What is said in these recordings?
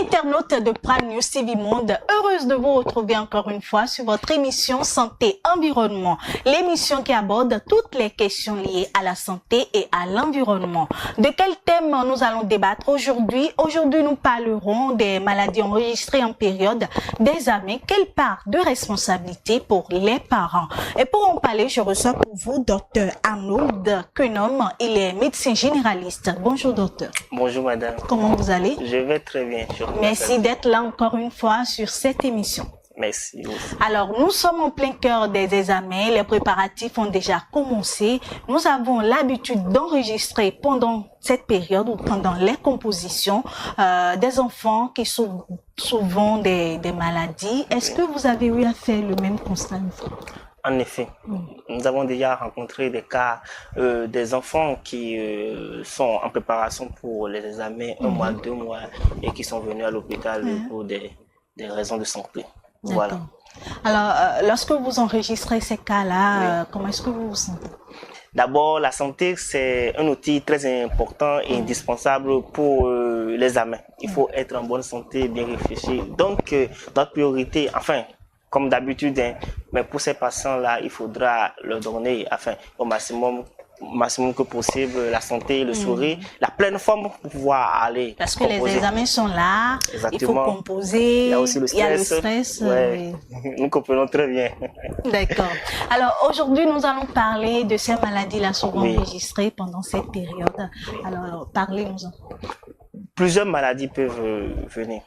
internautes de Prime News TV Monde, heureuse de vous retrouver encore une fois sur votre émission Santé Environnement, l'émission qui aborde toutes les questions liées à la santé et à l'environnement. De quel thème nous allons débattre aujourd'hui? Aujourd'hui, nous parlerons des maladies enregistrées en période d'examen. Quelle part de responsabilité pour les parents? Et pour en parler, je reçois pour vous Dr Arnold Kunom. Il est médecin généraliste. Bonjour docteur. Bonjour madame. Comment vous allez? Je vais très bien. Merci d'être là encore une fois sur cette émission. Merci. Alors, nous sommes en plein cœur des examens. Les préparatifs ont déjà commencé. Nous avons l'habitude d'enregistrer pendant cette période ou pendant les compositions des enfants qui souffrent souvent des maladies. Est-ce que vous avez eu à faire le même constat une fois? En effet, nous avons déjà rencontré des cas des enfants qui sont en préparation pour les examens 1 mois, 2 mois et qui sont venus à l'hôpital pour des raisons de santé. Voilà. Alors, lorsque vous enregistrez ces cas-là, comment est-ce que vous vous sentez? D'abord, la santé, c'est un outil très important et indispensable pour l'examen. Il faut être en bonne santé, bien réfléchi. Donc, notre priorité, enfin, comme d'habitude, mais pour ces patients-là, il faudra leur donner, enfin, au maximum que possible, la santé, le sourire, la pleine forme pour pouvoir aller. Parce que les examens sont là, il faut composer, il y a aussi le stress. Oui. Nous comprenons très bien. D'accord. Alors aujourd'hui, nous allons parler de ces maladies-là souvent enregistrées pendant cette période. Alors, parlez-nous-en. Plusieurs maladies peuvent venir.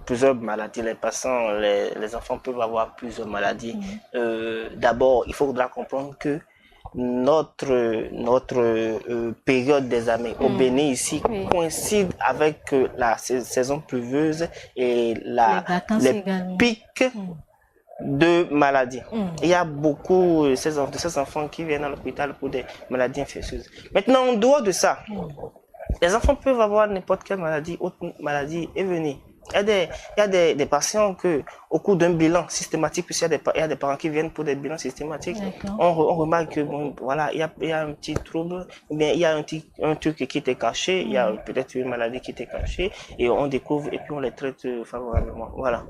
Plusieurs maladies, les patients, les enfants peuvent avoir plusieurs maladies. D'abord, il faudra comprendre que notre période d'examen au Bénin ici coïncide avec la saison pluvieuse et les pics de maladies. Il y a beaucoup de ces enfants qui viennent à l'hôpital pour des maladies infectieuses. Maintenant, en dehors de ça, les enfants peuvent avoir n'importe quelle maladie, autre maladie et venir. Il y a des patients que, au cours d'un bilan systématique, puisqu'il y a des parents qui viennent pour des bilans systématiques, on remarque que bon, voilà, il y a un petit trouble, ou bien il y a un truc qui était caché, il y a peut-être une maladie qui était cachée, et on découvre et puis on les traite favorablement. Voilà.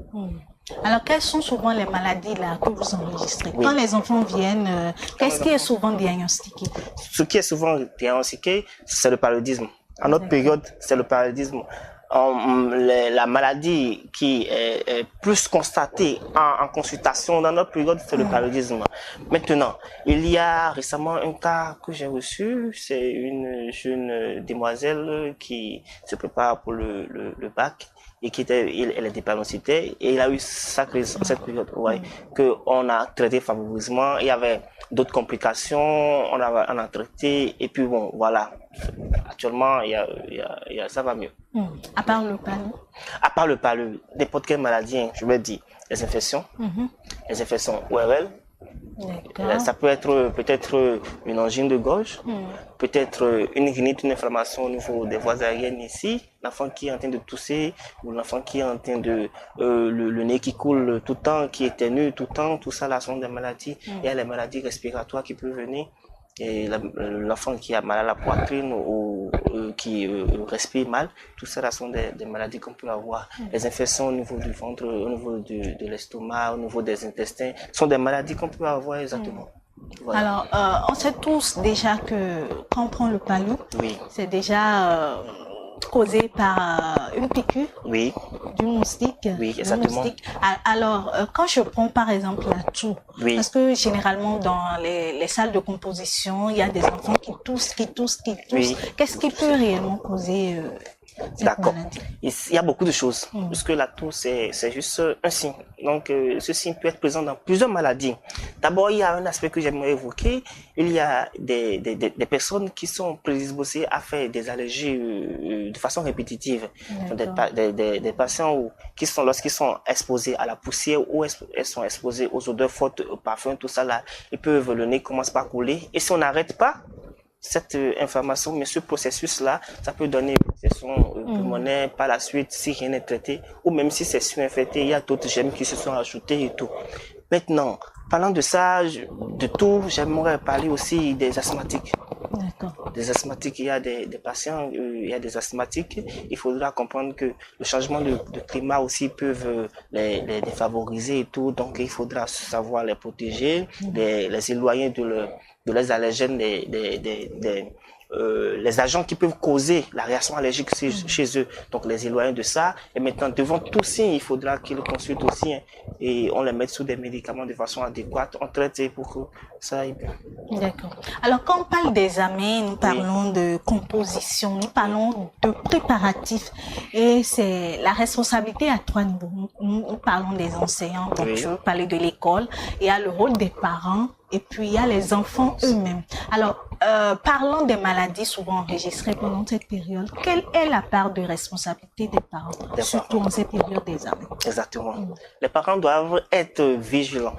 Alors, quelles sont souvent les maladies là que vous enregistrez? Quand les enfants viennent, qu'est-ce qui est souvent diagnostiqué? Ce qui est souvent diagnostiqué, c'est le paludisme. À notre période, c'est le paludisme. La maladie qui est plus constatée en consultation dans notre période, c'est le paludisme. Maintenant, il y a récemment un cas que j'ai reçu, c'est une jeune demoiselle qui se prépare pour le bac et elle était diagnostiquée et il a eu cette période qu'on a traité favorablement. Il y avait d'autres complications, on a traité et puis bon, voilà. Actuellement, ça va mieux. À part le palud? À part le palud, n'importe quelle maladie, je vais dire, les infections ORL. Ça peut être peut-être une angine de gorge, peut-être une rhinite, une inflammation au niveau des voies aériennes ici, l'enfant qui est en train de tousser, ou l'enfant qui est en train de le nez qui coule tout le temps, qui éternue tout le temps, tout ça là sont des maladies. Il y a les maladies respiratoires qui peuvent venir. Et l'enfant qui a mal à la poitrine ou qui respire mal, tout ça là sont des maladies qu'on peut avoir. Les infections au niveau du ventre, au niveau de l'estomac, au niveau des intestins, sont des maladies qu'on peut avoir exactement. Voilà. Alors, on sait tous déjà que quand on prend le palud, c'est déjà causé par une piqûre du moustique. Oui, exactement. Alors, quand je prends par exemple la toux, parce que généralement dans les salles de composition, il y a des enfants qui toussent. Qu'est-ce qui peut réellement causer D'accord. Il y a beaucoup de choses, puisque la toux, c'est juste un signe. Donc, ce signe peut être présent dans plusieurs maladies. D'abord, il y a un aspect que j'aimerais évoquer. Il y a des personnes qui sont prédisposées à faire des allergies de façon répétitive. Des patients lorsqu'ils sont exposés à la poussière ou elles sont exposées aux odeurs fortes, au parfum, tout ça là, le nez commence par couler. Et si on n'arrête pas cette inflammation, mais ce processus-là, ça peut donner une infection pulmonaire par la suite si rien n'est traité, ou même si c'est surinfecté, il y a d'autres germes qui se sont ajoutés et tout. Maintenant, parlant de ça, de tout, j'aimerais parler aussi des asthmatiques. des asthmatiques, il y a des patients, il y a des asthmatiques. Il faudra comprendre que le changement de climat aussi peuvent les défavoriser et tout. Donc, il faudra savoir les protéger, les éloigner de leurs allergènes, les agents qui peuvent causer la réaction allergique chez eux. Donc, les éloigner de ça. Et maintenant, devant tout signe, il faudra qu'ils consultent aussi et on les mette sous des médicaments de façon adéquate. On traite pour que ça aille bien. D'accord. Alors, quand on parle d'examen, nous parlons de composition, nous parlons de préparatifs. Et c'est la responsabilité à trois niveaux. Nous parlons des enseignants, donc je veux parler de l'école. Il y a le rôle des parents. Et puis, il y a les enfants eux-mêmes. Alors, parlons des maladies souvent enregistrées pendant cette période. Quelle est la part de responsabilité des parents, surtout en cette période d'examen? Exactement. Les parents doivent être vigilants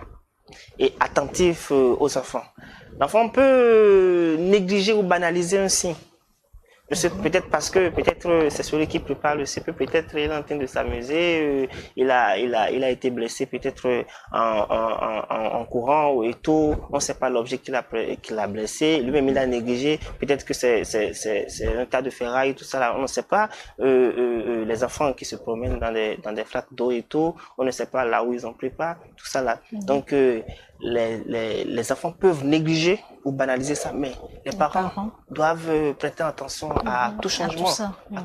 et attentifs aux enfants. L'enfant peut négliger ou banaliser un signe. Je sais peut-être parce que c'est celui qui prépare le CP, peut-être il est en train de s'amuser, il a été blessé peut-être en courant et tout, on ne sait pas l'objet qu'il a blessé, lui-même il a négligé, peut-être que c'est un tas de ferraille, tout ça là, on ne sait pas, les enfants qui se promènent dans des flaques d'eau et tout, on ne sait pas là où ils ont préparé, tout ça là. Donc les enfants peuvent négliger ou banaliser ça, mais les parents doivent prêter attention à tout changement,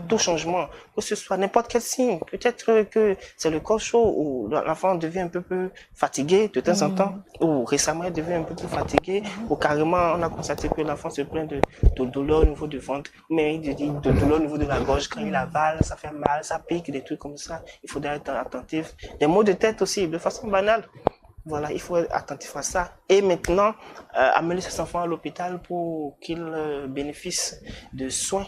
tout changement, que ce soit n'importe quel signe. Peut-être que c'est le corps chaud ou l'enfant devient un peu fatigué de temps en temps, ou récemment il devient un peu plus fatigué, ou carrément on a constaté que l'enfant se plaint de douleur au niveau du ventre, mais il dit de douleur au niveau de la gorge, quand il avale, ça fait mal, ça pique, des trucs comme ça. Il faudrait être attentif. Des maux de tête aussi, de façon banale. Voilà, il faut être attentif à ça. Et maintenant, amener ces enfants à l'hôpital pour qu'ils bénéficient de soins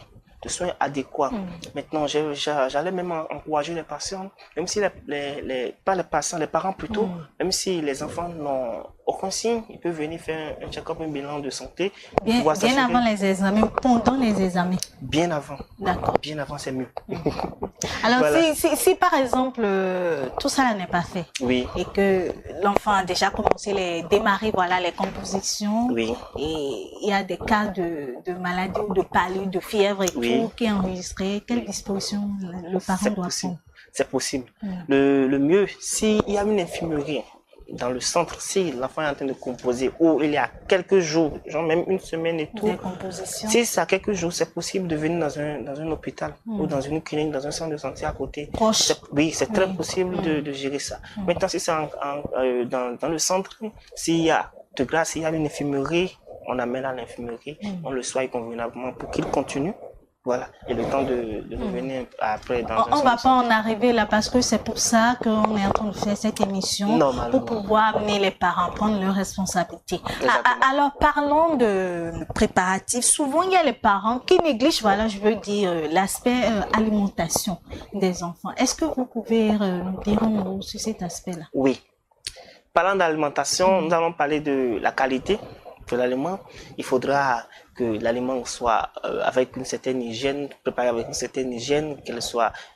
adéquats. Maintenant, j'allais même encourager les patients, même si pas les patients, les parents plutôt, même si les enfants n'ont aucun signe, ils peuvent venir faire un check-up, un bilan de santé. Bien avant les examens ou pendant les examens? Bien avant. D'accord. Bien avant, c'est mieux. Alors, voilà. si par exemple, tout ça n'est pas fait, et que l'enfant a déjà commencé démarrer les compositions, et il y a des cas de maladie ou de palu, de fièvre et tout, qui est enregistré, quelle disposition le parent doit prendre? C'est possible. Le mieux, s'il y a une infirmerie dans le centre, si l'enfant est en train de composer, ou il y a quelques jours, genre même une semaine et tout, si ça a quelques jours, c'est possible de venir dans un hôpital ou dans une clinique, dans un centre de santé à côté. C'est très possible de gérer ça. Maintenant, si c'est dans le centre, s'il y a de grâce, s'il y a une infirmerie, on amène à l'infirmerie, on le soigne convenablement pour qu'il continue. Voilà, et le temps de revenir après on va pas en arriver là parce que c'est pour ça qu'on est en train de faire cette émission, pour pouvoir amener les parents à prendre leurs responsabilités. Alors, parlons de préparatifs. Souvent, il y a les parents qui négligent, je veux dire, l'aspect alimentation des enfants. Est-ce que vous pouvez nous dire un mot sur cet aspect-là? Oui. Parlant d'alimentation, nous allons parler de la qualité de l'aliment. Il faudra que l'aliment soit avec une certaine hygiène, préparé avec une certaine hygiène,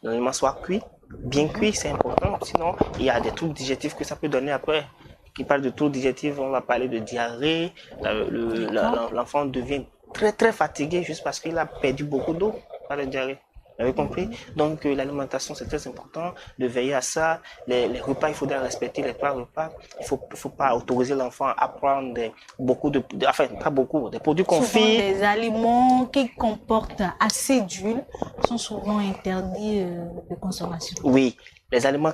l'aliment soit cuit, bien cuit, c'est important. Sinon, il y a des troubles digestifs que ça peut donner après. Qui parle de troubles digestifs, on va parler de diarrhée. L'enfant devient très très fatigué juste parce qu'il a perdu beaucoup d'eau par la diarrhée. Vous avez compris? Donc l'alimentation c'est très important, de veiller à ça. Les repas, il faudra respecter les 3 repas. Il faut pas autoriser l'enfant à prendre des produits confits. Souvent, des aliments qui comportent assez d'huile sont souvent interdits de consommation. Oui, les aliments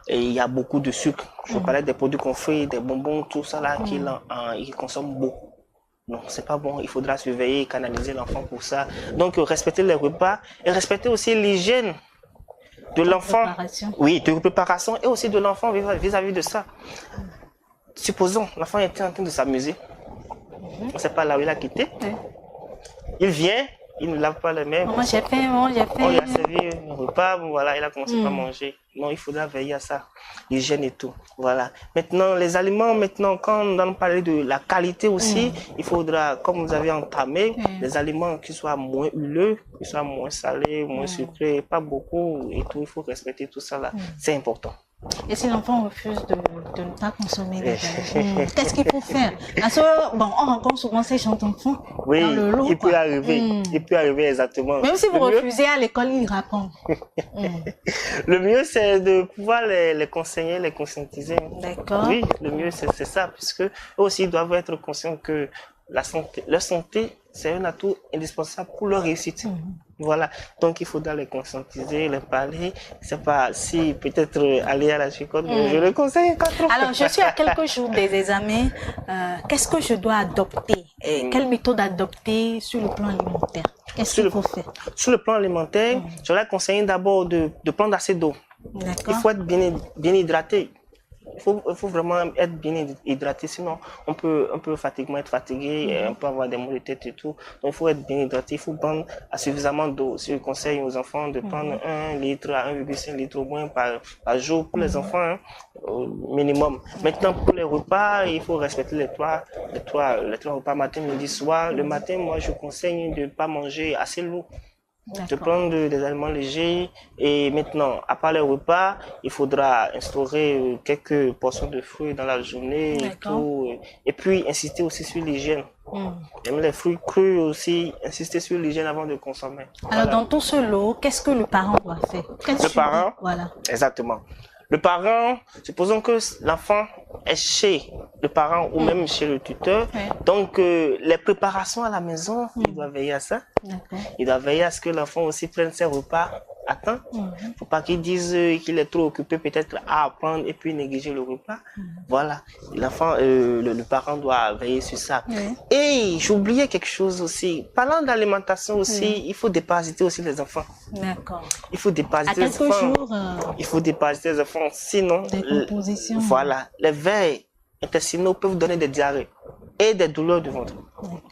il y a beaucoup de sucre. Je parlais des produits confits, des bonbons, tout ça là, qu'ils consomment beaucoup. Non, c'est pas bon. Il faudra surveiller et canaliser l'enfant pour ça. Donc, respecter les repas et respecter aussi l'hygiène de l'enfant. Oui, de préparation et aussi de l'enfant vis-à-vis de ça. Supposons, l'enfant était en train de s'amuser. On ne sait pas là où il a quitté. Il vient, il ne lave pas les mains. Moi, j'ai fait. On lui a servi un repas, voilà, il a commencé à manger. Non, il faudra veiller à ça, l'hygiène et tout. Voilà. Maintenant, les aliments, quand on allons parler de la qualité aussi, il faudra, comme vous avez entamé, des aliments qui soient moins huileux, qui soient moins salés, moins sucrés, pas beaucoup et tout. Il faut respecter tout ça là. C'est important. Et si l'enfant refuse de ne pas consommer les aliments. Qu'est-ce qu'il faut faire? Parce que, bon, on rencontre souvent ces jeunes enfants Oui, dans le lot. il peut arriver. Il peut arriver exactement. Même si vous Le mieux- refusez à l'école, ils répondent. Le mieux, c'est de pouvoir les conseiller, les conscientiser. D'accord. Oui, le mieux, c'est ça, puisque eux aussi doivent être conscients que leur santé, c'est un atout indispensable pour leur réussite. Voilà. Donc, il faudra les conscientiser, les parler. C'est pas si peut-être aller à la chicotte, mais je le conseille pas trop. Alors, je suis à quelques jours des examens. Qu'est-ce que je dois adopter? Quelle méthode adopter sur le plan alimentaire? Qu'est-ce qu'il faut faire? Sur le plan alimentaire, je leur conseille d'abord de prendre assez d'eau. Il D'accord. faut être bien hydraté. Il faut vraiment être bien hydraté, sinon on peut facilement être fatigué, on peut avoir des maux de tête et tout. Donc il faut être bien hydraté, il faut prendre suffisamment d'eau. Si je conseille aux enfants de prendre 1 litre à 1,5 litre au moins par jour pour les enfants, hein, au minimum. Maintenant pour les repas, il faut respecter les trois repas matin, midi, soir. Le matin, moi je conseille de ne pas manger assez lourd. De prendre des aliments légers et maintenant, à part les repas, il faudra instaurer quelques portions de fruits dans la journée et tout. Et puis, insister aussi sur l'hygiène. Même les fruits crus aussi, insister sur l'hygiène avant de consommer. Alors, dans tout ce lot, qu'est-ce que le parent doit faire? Le parent, voilà. Exactement. Le parent, supposons que l'enfant est chez le parent ou même chez le tuteur. Donc, les préparations à la maison, il doit veiller à ça. Il doit veiller à ce que l'enfant aussi prenne ses repas à temps. Faut pas qu'il dise qu'il est trop occupé peut-être à apprendre et puis négliger le repas. Voilà. L'enfant, le parent doit veiller sur ça. Et j'oubliais quelque chose aussi. Parlant d'alimentation aussi, il faut déparasiter aussi les enfants. D'accord. Il faut déparasiter les enfants. Il faut déparasiter les enfants. Sinon, décomposition. Voilà. Les vers intestinaux peuvent donner des diarrhées et des douleurs de ventre.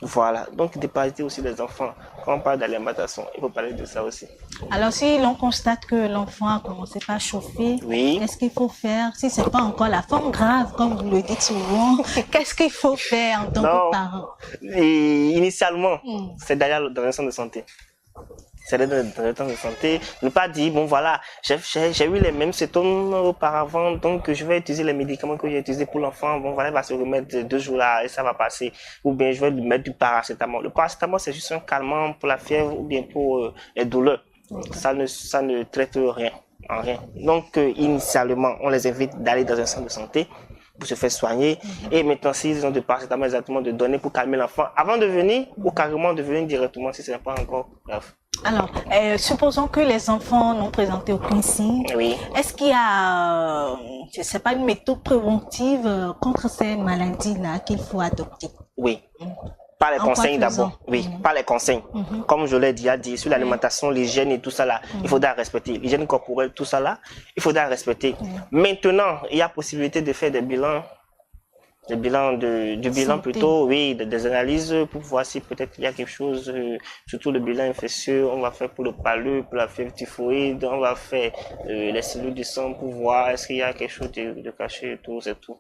Voilà. Donc, déparasiter aussi les enfants. Quand on parle d'alimentation, il faut parler de ça aussi. Alors, si l'on constate que l'enfant a commencé par chauffer, qu'est-ce qu'il faut faire? Si ce n'est pas encore la forme grave, comme vous le dites souvent, qu'est-ce qu'il faut faire en tant que parent? Initialement, c'est d'aller dans un centre de santé. C'est dans le temps de santé, ne pas dire, bon voilà, j'ai eu les mêmes symptômes auparavant, donc je vais utiliser les médicaments que j'ai utilisés pour l'enfant, bon voilà, il va se remettre 2 jours là et ça va passer. Ou bien je vais lui mettre du paracétamol. Le paracétamol, c'est juste un calmant pour la fièvre ou bien pour les douleurs. Ça ne traite rien, en rien. Donc, initialement, on les invite d'aller dans un centre de santé pour se faire soigner. Et maintenant, s'ils ont de paracétamol exactement, de donner pour calmer l'enfant avant de venir ou carrément de venir directement si ce n'est pas encore grave. Alors, supposons que les enfants n'ont présenté aucun signe. Est-ce qu'il y a, je ne sais pas, une méthode préventive contre ces maladies-là qu'il faut adopter? Oui. Par les conseils d'abord. Oui, par les conseils. Comme je l'ai déjà dit, sur l'alimentation, l'hygiène et tout ça là, il faudra respecter. L'hygiène corporelle, tout ça là, il faudra respecter. Maintenant, il y a possibilité de faire des bilans. Du bilan plutôt, oui, des analyses pour voir si peut-être il y a quelque chose, surtout le bilan infectieux, on va faire pour le palud, pour la fièvre typhoïde, on va faire les cellules du sang pour voir est-ce qu'il y a quelque chose de caché et tout, c'est tout.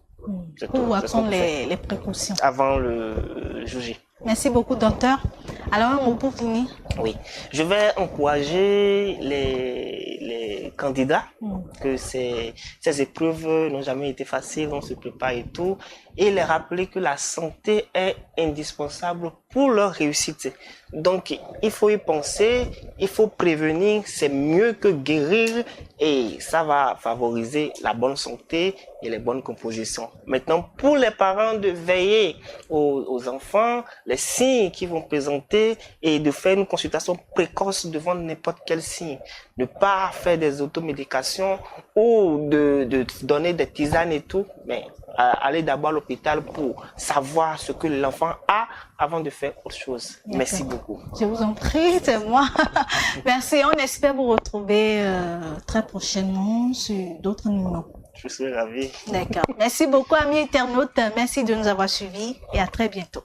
Pour prendre les précautions. Avant le jour J. Merci beaucoup, docteur. Alors, un mot pour finir. Oui, je vais encourager les candidats que ces épreuves n'ont jamais été faciles, on se prépare et tout, et les rappeler que la santé est indispensable pour leur réussite. Donc, il faut y penser, il faut prévenir, c'est mieux que guérir et ça va favoriser la bonne santé et les bonnes compositions. Maintenant, pour les parents de veiller aux enfants, les signes qu'ils vont présenter et de faire une consultation précoce devant n'importe quel signe. Ne pas faire des automédications ou de donner des tisanes et tout, mais aller d'abord à l'hôpital pour savoir ce que l'enfant a avant de faire autre chose. Merci beaucoup. Je vous en prie, c'est moi. Merci, on espère vous retrouver très prochainement sur d'autres numéros. Je suis ravi. D'accord. Merci beaucoup, amis internautes. Merci de nous avoir suivis et à très bientôt.